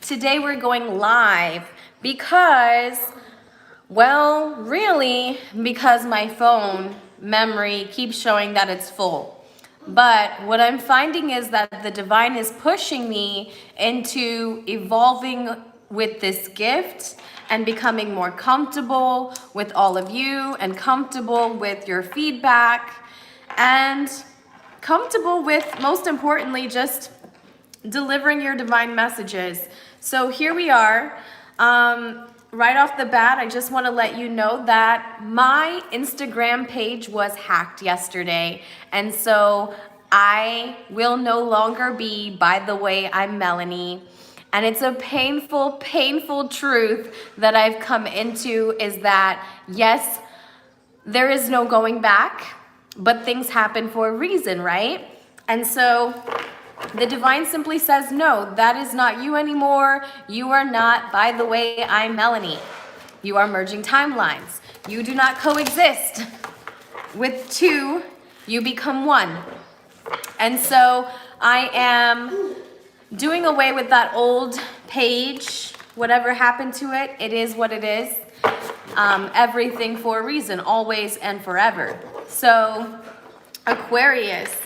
Today we're going live because, well, really, because my phone memory keeps showing that it's full. But what I'm finding is that the divine is pushing me into evolving with this gift and becoming more comfortable with all of you and comfortable with your feedback and comfortable with, most importantly, just delivering your divine messages. So here we are. Right off the bat, I just want to let you know that my Instagram page was hacked yesterday. And so I will no longer be, by the way, I'm Melanie. And it's a painful, painful truth that I've come into is that, yes, there is no going back, but things happen for a reason, right? And so the divine simply says, no, that is not you anymore. You are not, by the way, I'm Melanie. You are merging timelines. You do not coexist. With two, you become one. And so I am doing away with that old page. Whatever happened to it, it is what it is. Everything for a reason, always and forever. So, Aquarius,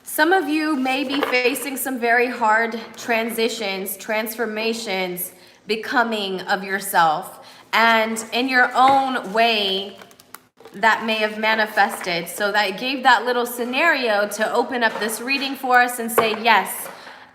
some of you may be facing some very hard transitions, transformations, becoming of yourself. And in your own way, that may have manifested. So that gave that little scenario to open up this reading for us and say, yes,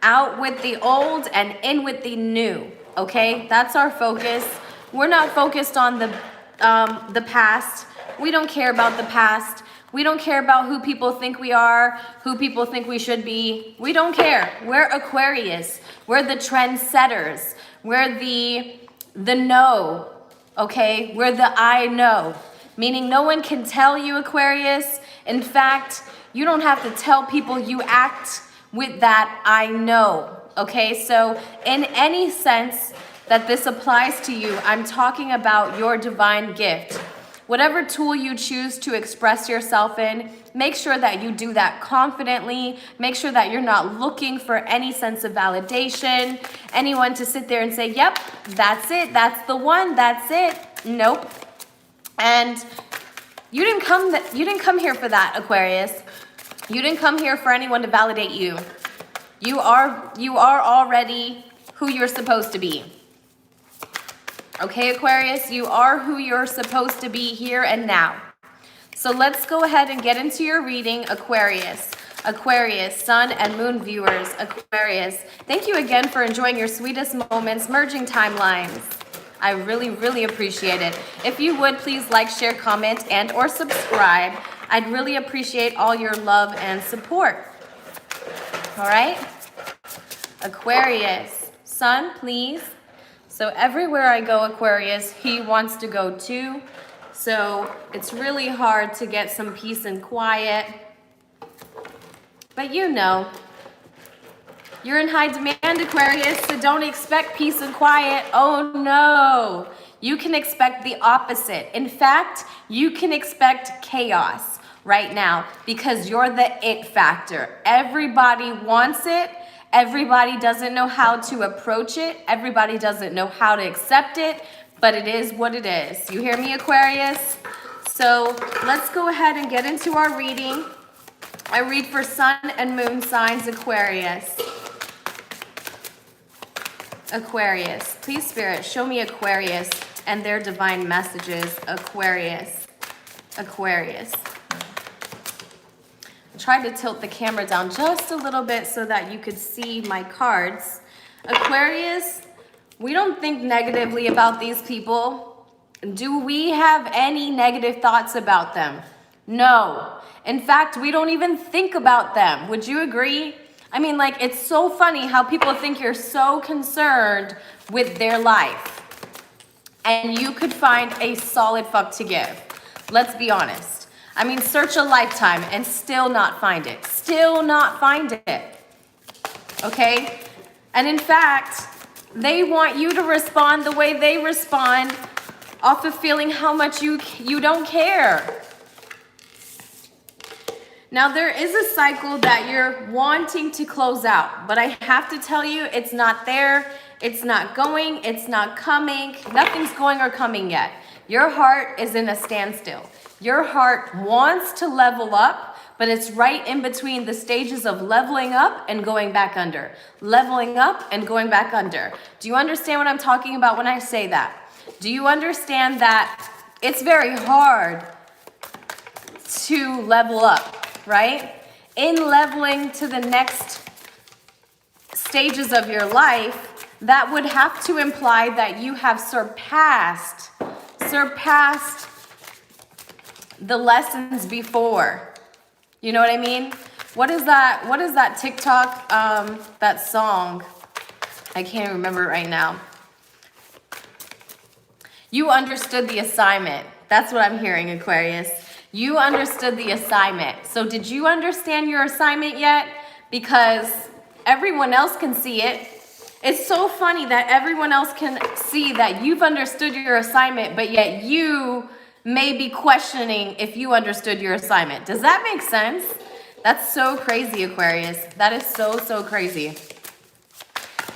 out with the old and in with the new. Okay, that's our focus. We're not focused on the past. We don't care about the past. We don't care about who people think we are, who people think we should be. We don't care. We're Aquarius. We're the trendsetters. We're the know, okay? We're the I know, meaning no one can tell you, Aquarius. In fact, you don't have to tell people, you act with that I know, okay? So in any sense that this applies to you, I'm talking about your divine gift. Whatever tool you choose to express yourself in, make sure that you do that confidently. Make sure that you're not looking for any sense of validation, anyone to sit there and say, yep, that's it, that's the one, that's it. Nope. And you didn't come here for that, Aquarius. You didn't come here for anyone to validate you. You are already who you're supposed to be. Okay, Aquarius, you are who you're supposed to be here and now. So let's go ahead and get into your reading, Aquarius. Aquarius, Sun and Moon viewers, Aquarius. Thank you again for enjoying your sweetest moments, merging timelines. I really, really appreciate it. If you would, please like, share, comment, and or subscribe. I'd really appreciate all your love and support. All right? Aquarius, Sun, please. So everywhere I go, Aquarius, he wants to go too. So it's really hard to get some peace and quiet. But you know, you're in high demand, Aquarius, so don't expect peace and quiet. Oh no, you can expect the opposite. In fact, you can expect chaos right now because you're the it factor. Everybody wants it. Everybody doesn't know how to approach it. Everybody doesn't know how to accept it, but it is what it is. You hear me, Aquarius? So let's go ahead and get into our reading. I read for Sun and Moon signs, Aquarius. Aquarius, please, Spirit, show me Aquarius and their divine messages. Aquarius. Aquarius. Try to tilt the camera down just a little bit so that you could see my cards. Aquarius, we don't think negatively about these people. Do we have any negative thoughts about them? No. In fact, we don't even think about them. Would you agree? I mean, like, it's so funny how people think you're so concerned with their life. And you could find a solid fuck to give. Let's be honest. I mean, search a lifetime and still not find it. Still not find it. Okay? And in fact, they want you to respond the way they respond off of feeling how much you don't care. Now, there is a cycle that you're wanting to close out, but I have to tell you, it's not there. It's not going, it's not coming. Nothing's going or coming yet. Your heart is in a standstill. Your heart wants to level up, but it's right in between the stages of leveling up and going back under. Leveling up and going back under. Do you understand what I'm talking about when I say that? Do you understand that it's very hard to level up, right? In leveling to the next stages of your life, that would have to imply that you have surpassed the lessons before. You know what I mean? What is that TikTok, that song? I can't remember it right now. You understood the assignment. That's what I'm hearing, Aquarius. You understood the assignment. So did you understand your assignment yet? Because everyone else can see it. It's so funny that everyone else can see that you've understood your assignment, but yet you may be questioning if you understood your assignment. Does that make sense? That's so crazy, Aquarius. That is so, so crazy.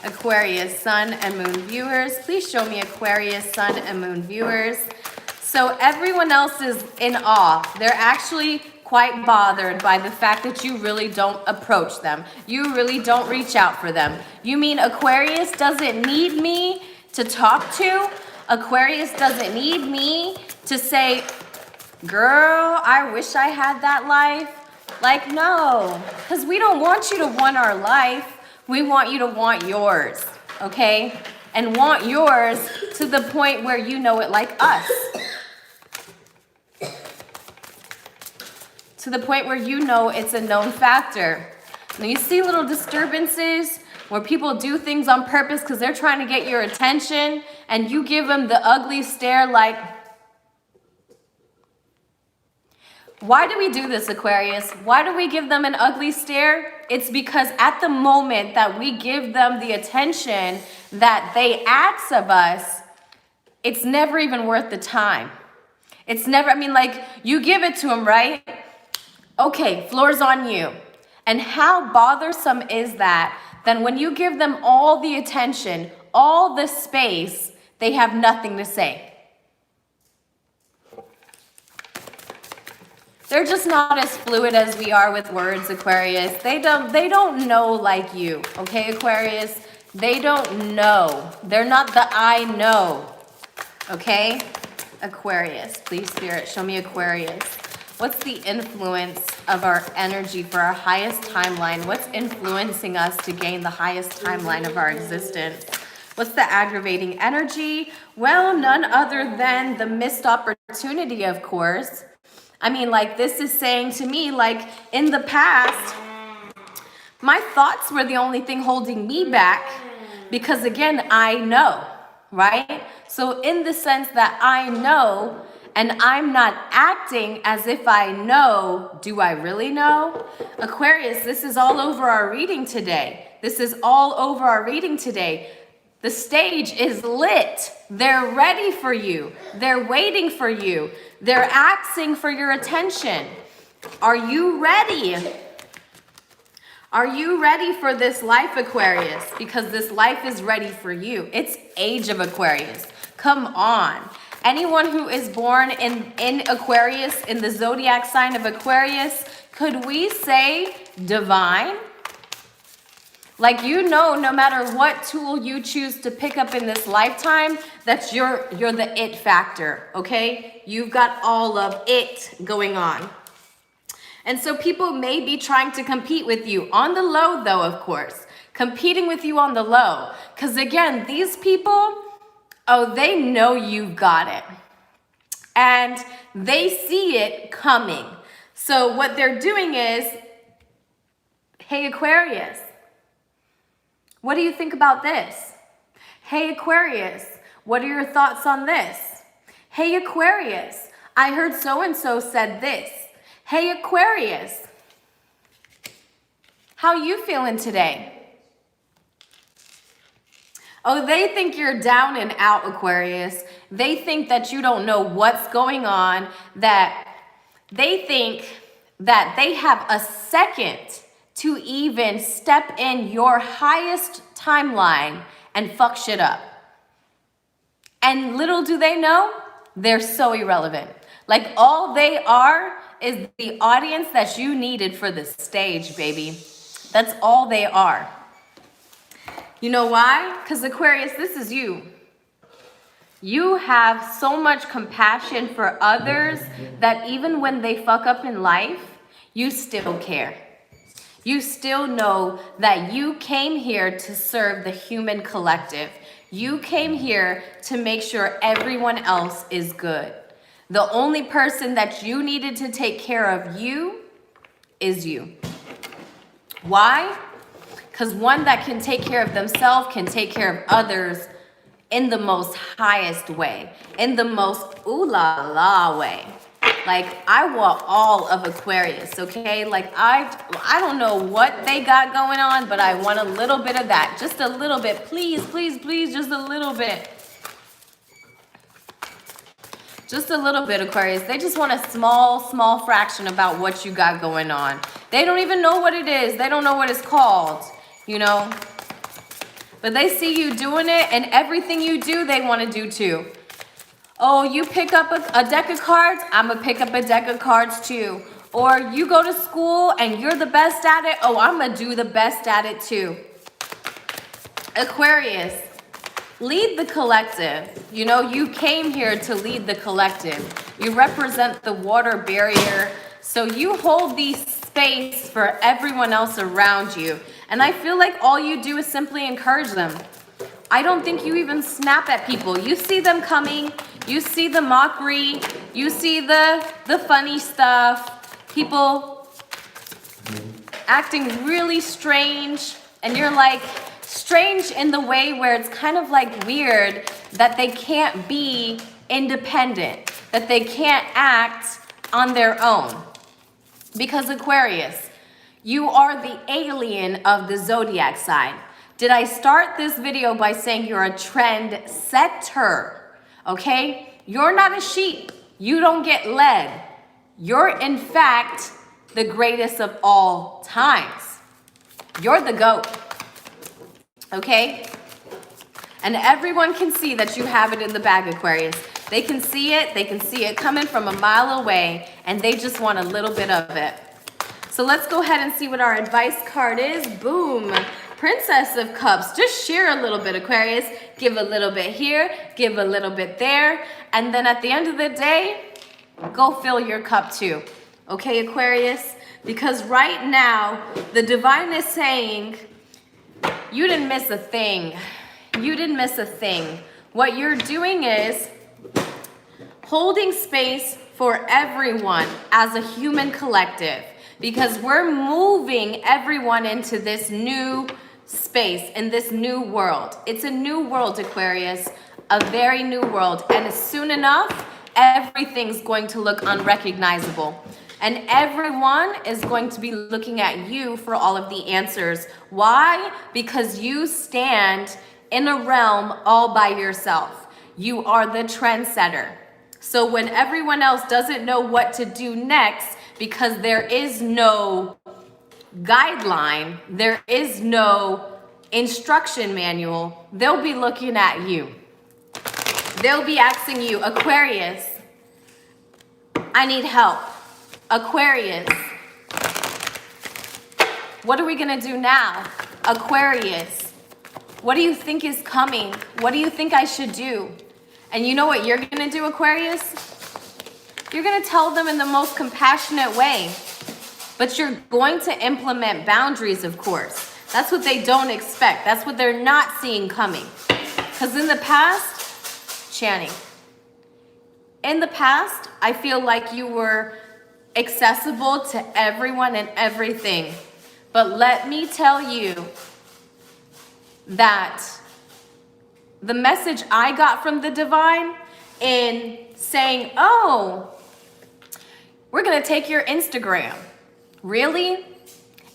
Aquarius, Sun and Moon viewers. Please show me Aquarius, Sun and Moon viewers. So everyone else is in awe. They're actually quite bothered by the fact that you really don't approach them. You really don't reach out for them. You mean Aquarius doesn't need me to talk to? Aquarius doesn't need me to say, girl, I wish I had that life. Like, no, because we don't want you to want our life. We want you to want yours, okay? And want yours to the point where you know it like us. To the point where you know it's a known factor. When you see little disturbances where people do things on purpose because they're trying to get your attention and you give them the ugly stare like, why do we do this, Aquarius? Why do we give them an ugly stare? It's because at the moment that we give them the attention that they ask of us, it's never even worth the time. It's never, I mean, like, you give it to them, right? Okay, floor's on you. And how bothersome is that? Then when you give them all the attention, all the space, they have nothing to say. They're just not as fluid as we are with words, Aquarius. They don't know like you, okay, Aquarius? They don't know. They're not the I know, okay? Aquarius, please, Spirit, show me Aquarius. What's the influence of our energy for our highest timeline? What's influencing us to gain the highest timeline of our existence? What's the aggravating energy? Well, none other than the missed opportunity, of course. I mean, like, this is saying to me, like, in the past, my thoughts were the only thing holding me back because, again, I know, right? So in the sense that I know, and I'm not acting as if I know, do I really know? Aquarius, this is all over our reading today. This is all over our reading today. The stage is lit. They're ready for you. They're waiting for you. They're asking for your attention. Are you ready? Are you ready for this life, Aquarius? Because this life is ready for you. It's age of Aquarius. Come on. Anyone who is born in Aquarius, in the zodiac sign of Aquarius, could we say divine? Like, you know, no matter what tool you choose to pick up in this lifetime, that's you're the it factor, okay? You've got all of it going on. And so people may be trying to compete with you on the low, though, of course. Competing with you on the low. Because again, these people, oh, they know you've got it. And they see it coming. So what they're doing is, hey, Aquarius, what do you think about this? Hey, Aquarius, what are your thoughts on this? Hey, Aquarius, I heard so-and-so said this. Hey, Aquarius, how you feeling today? Oh, they think you're down and out, Aquarius. They think that you don't know what's going on, that they think that they have a second to even step in your highest timeline and fuck shit up. And little do they know, they're so irrelevant. Like all they are is the audience that you needed for the stage, baby. That's all they are. You know why? Because Aquarius, this is you. You have so much compassion for others that even when they fuck up in life, you still care. You still know that you came here to serve the human collective. You came here to make sure everyone else is good. The only person that you needed to take care of you is you. Why? Because one that can take care of themselves can take care of others in the most highest way, in the most ooh la la way. Like, I want all of Aquarius, okay? Like, I don't know what they got going on, but I want a little bit of that. Just a little bit. Please, please, please, just a little bit. Just a little bit, Aquarius. They just want a small fraction about what you got going on. They don't even know what it is. They don't know what it's called, you know? But they see you doing it, and everything you do, they want to do too. Oh, you pick up a deck of cards? I'm going to pick up a deck of cards too. Or you go to school and you're the best at it? Oh, I'm going to do the best at it too. Aquarius, lead the collective. You know, you came here to lead the collective. You represent the water barrier. So you hold the space for everyone else around you. And I feel like all you do is simply encourage them. I don't think you even snap at people. You see them coming. You see the mockery. You see the funny stuff. People acting really strange. And you're like, strange in the way where it's kind of like weird that they can't be independent, that they can't act on their own. Because Aquarius, you are the alien of the zodiac sign. Did I start this video by saying you're a trend setter? Okay? You're not a sheep. You don't get led. You're in fact the greatest of all times. You're the GOAT. Okay? And everyone can see that you have it in the bag, Aquarius. They can see it. They can see it coming from a mile away, and they just want a little bit of it. So let's go ahead and see what our advice card is. Boom. Princess of Cups. Just share a little bit, Aquarius. Give a little bit here. Give a little bit there. And then at the end of the day, go fill your cup too. Okay, Aquarius? Because right now, the divine is saying, you didn't miss a thing. You didn't miss a thing. What you're doing is holding space for everyone as a human collective, because we're moving everyone into this new space, in this new world. It's a new world, Aquarius, a very new world. And soon enough, everything's going to look unrecognizable. And everyone is going to be looking at you for all of the answers. Why? Because you stand in a realm all by yourself. You are the trendsetter. So when everyone else doesn't know what to do next, because there is no guideline, there is no instruction manual, they'll be looking at you. They'll be asking you, Aquarius, I need help. Aquarius, what are we gonna do now? Aquarius, what do you think is coming? What do you think I should do? And you know what you're gonna do, Aquarius? You're gonna tell them in the most compassionate way, but you're going to implement boundaries, of course. That's what they don't expect. That's what they're not seeing coming. Because in the past, Channing, in the past, I feel like you were accessible to everyone and everything. But let me tell you that the message I got from the divine in saying, oh, we're gonna take your Instagram. Really?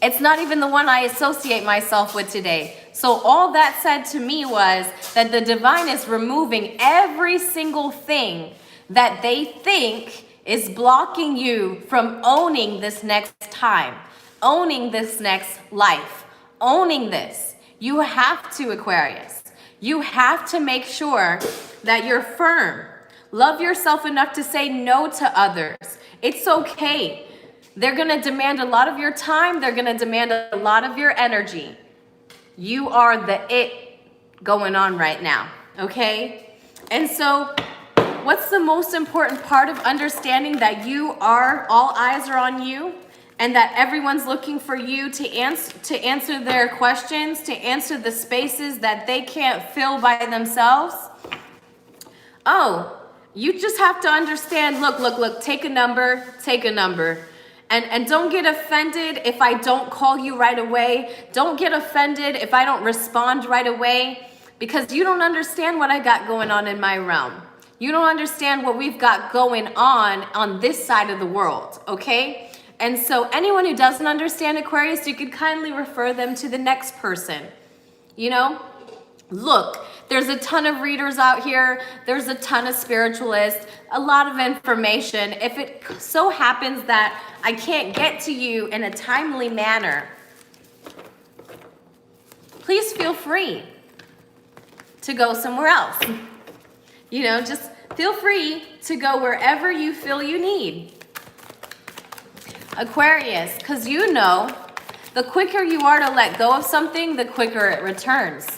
It's not even the one I associate myself with today. So all that said to me was that the divine is removing every single thing that they think is blocking you from owning this next time, owning this next life, owning this. You have to, Aquarius. You have to make sure that you're firm. Love yourself enough to say no to others. It's okay. They're gonna demand a lot of your time. They're gonna demand a lot of your energy. You are the it going on right now, okay? And so what's the most important part of understanding that you are, all eyes are on you, and that everyone's looking for you to answer their questions, to answer the spaces that they can't fill by themselves? Oh, you just have to understand, look, take a number. And don't get offended if I don't call you right away. Don't get offended if I don't respond right away, because you don't understand what I got going on in my realm. You don't understand what we've got going on this side of the world, okay? And so anyone who doesn't understand Aquarius, you could kindly refer them to the next person, you know? Look, there's a ton of readers out here. There's a ton of spiritualists, a lot of information. If it so happens that I can't get to you in a timely manner, please feel free to go somewhere else. You know, just feel free to go wherever you feel you need. Aquarius, because you know, the quicker you are to let go of something, the quicker it returns.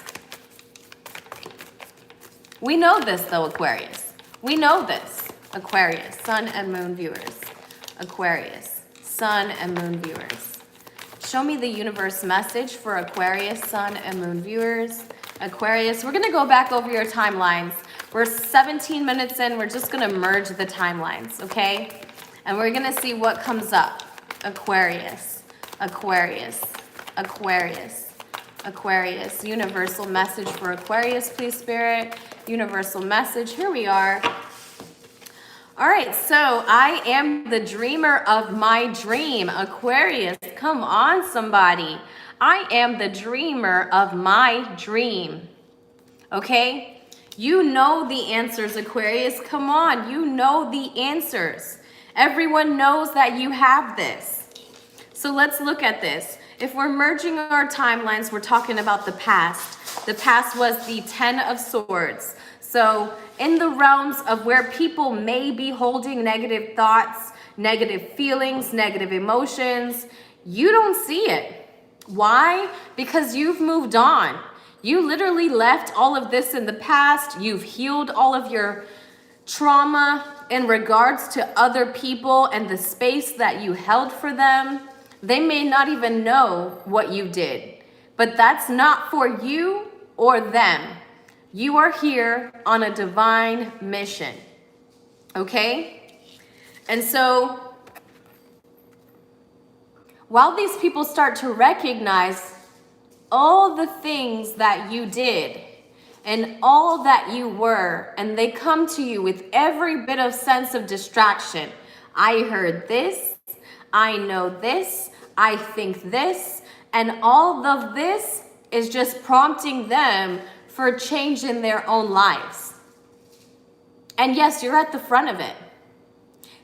We know this though, Aquarius. We know this, Aquarius, sun and moon viewers. Aquarius, sun and moon viewers. Show me the universe message for Aquarius, sun and moon viewers. Aquarius, we're gonna go back over your timelines. We're 17 minutes in, we're just gonna merge the timelines, okay? And we're gonna see what comes up. Aquarius, Aquarius, Aquarius, Aquarius. Universal message for Aquarius, please, Spirit. Universal message, here we are. All right, so I am the dreamer of my dream. Aquarius, come on, somebody. I am the dreamer of my dream, okay? You know the answers, Aquarius. Come on, you know the answers. Everyone knows that you have this. So let's look at this. If we're merging our timelines, we're talking about the past. The past was the 10 of Swords. So in the realms of where people may be holding negative thoughts, negative feelings, negative emotions, you don't see it. Why? Because you've moved on. You literally left all of this in the past. You've healed all of your trauma in regards to other people and the space that you held for them. They may not even know what you did, but that's not for you or them. You are here on a divine mission, okay? And so while these people start to recognize all the things that you did and all that you were, and they come to you with every bit of sense of distraction. I heard this, I know this, I think this, and all of this is just prompting them for change in their own lives. And yes, you're at the front of it,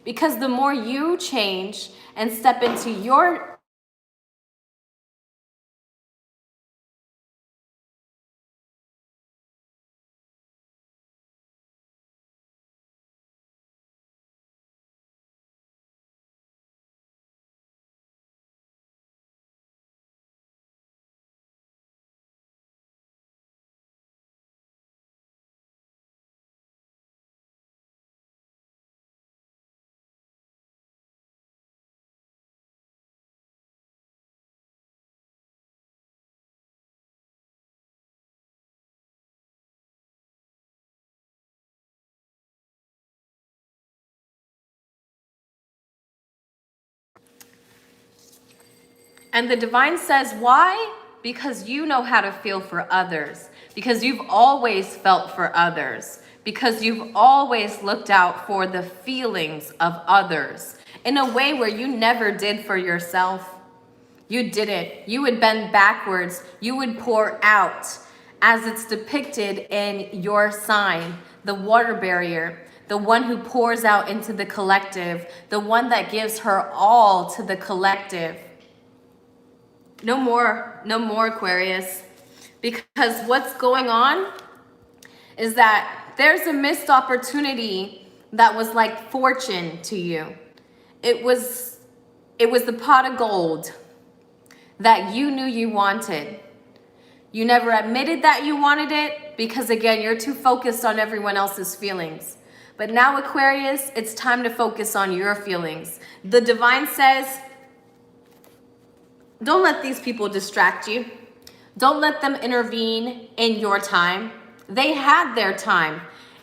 because the more you change and step into your And the divine says, why? Because you know how to feel for others. Because you've always felt for others. Because you've always looked out for the feelings of others in a way where you never did for yourself. You didn't. You would bend backwards. You would pour out, as it's depicted in your sign, the water barrier, the one who pours out into the collective, the one that gives her all to the collective. No more Aquarius, because what's going on is that there's a missed opportunity that was like fortune to you. It was the pot of gold that you knew you wanted. You never admitted that you wanted it because, again, you're too focused on everyone else's feelings. But now, Aquarius, it's time to focus on your feelings. The divine says, don't let these people distract you. Don't let them intervene in your time. They had their time.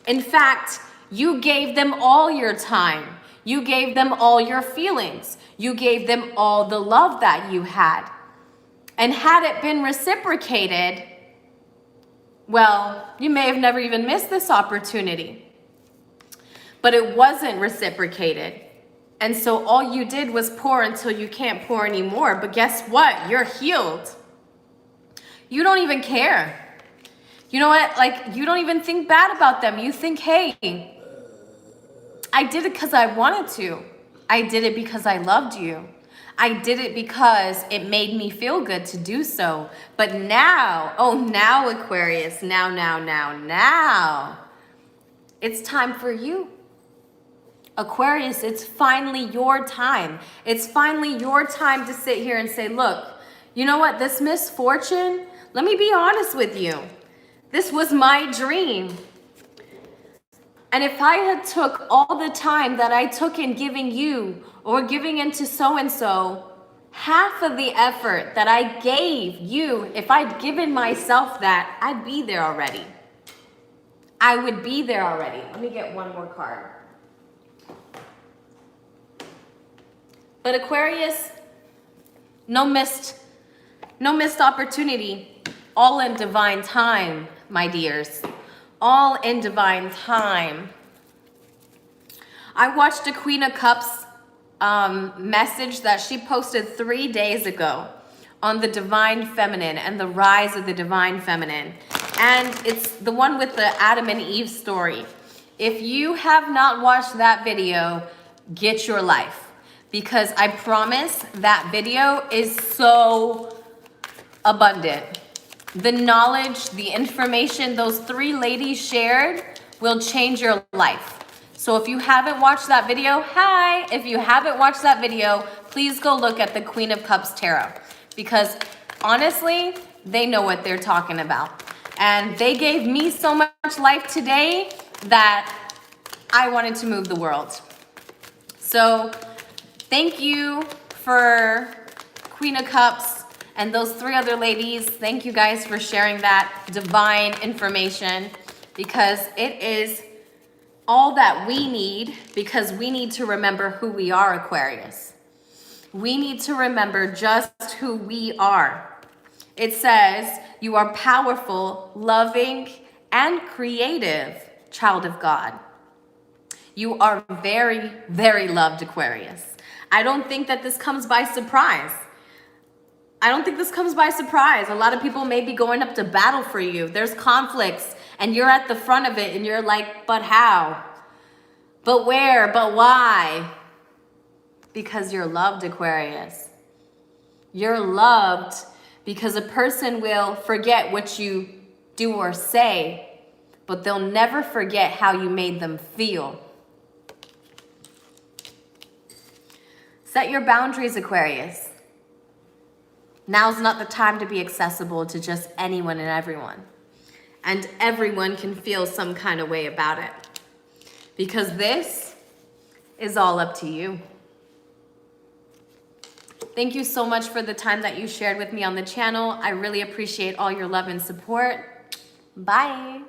In fact, you gave them all your time. You gave them all your feelings. You gave them all the love that you had. And had it been reciprocated, well, you may have never even missed this opportunity. But it wasn't reciprocated. And so all you did was pour until you can't pour anymore. But guess what? You're healed. You don't even care. You know what? Like, you don't even think bad about them. You think, hey, I did it because I wanted to. I did it because I loved you. I did it because it made me feel good to do so. But now, now, Aquarius, now, it's time for you. Aquarius, it's finally your time. It's finally your time to sit here and say, look, you know what? This misfortune, let me be honest with you. This was my dream. And if I had took all the time that I took in giving you or giving into so-and-so, half of the effort that I gave you, if I'd given myself that, I'd be there already. I would be there already. Let me get one more card. But Aquarius, no missed opportunity, all in divine time, my dears. All in divine time. I watched a Queen of Cups message that she posted 3 days ago on the divine feminine and the rise of the divine feminine. And it's the one with the Adam and Eve story. If you have not watched that video, get your life. Because I promise that video is so abundant. The knowledge, the information those 3 ladies shared will change your life. So if you haven't watched that video, hi. If you haven't watched that video, please go look at the Queen of Cups Tarot. Because honestly, they know what they're talking about. And they gave me so much life today that I wanted to move the world. So thank you for Queen of Cups and those 3 other ladies. Thank you guys for sharing that divine information, because it is all that we need, because we need to remember who we are, Aquarius. We need to remember just who we are. It says, you are powerful, loving, and creative, child of God. You are very, very loved, Aquarius. I don't think that this comes by surprise. A lot of people may be going up to battle for you. There's conflicts and you're at the front of it and you're like, but how? But where? But why? Because you're loved, Aquarius. You're loved because a person will forget what you do or say, but they'll never forget how you made them feel. Set your boundaries, Aquarius. Now's not the time to be accessible to just anyone and everyone. And everyone can feel some kind of way about it. Because this is all up to you. Thank you so much for the time that you shared with me on the channel. I really appreciate all your love and support. Bye.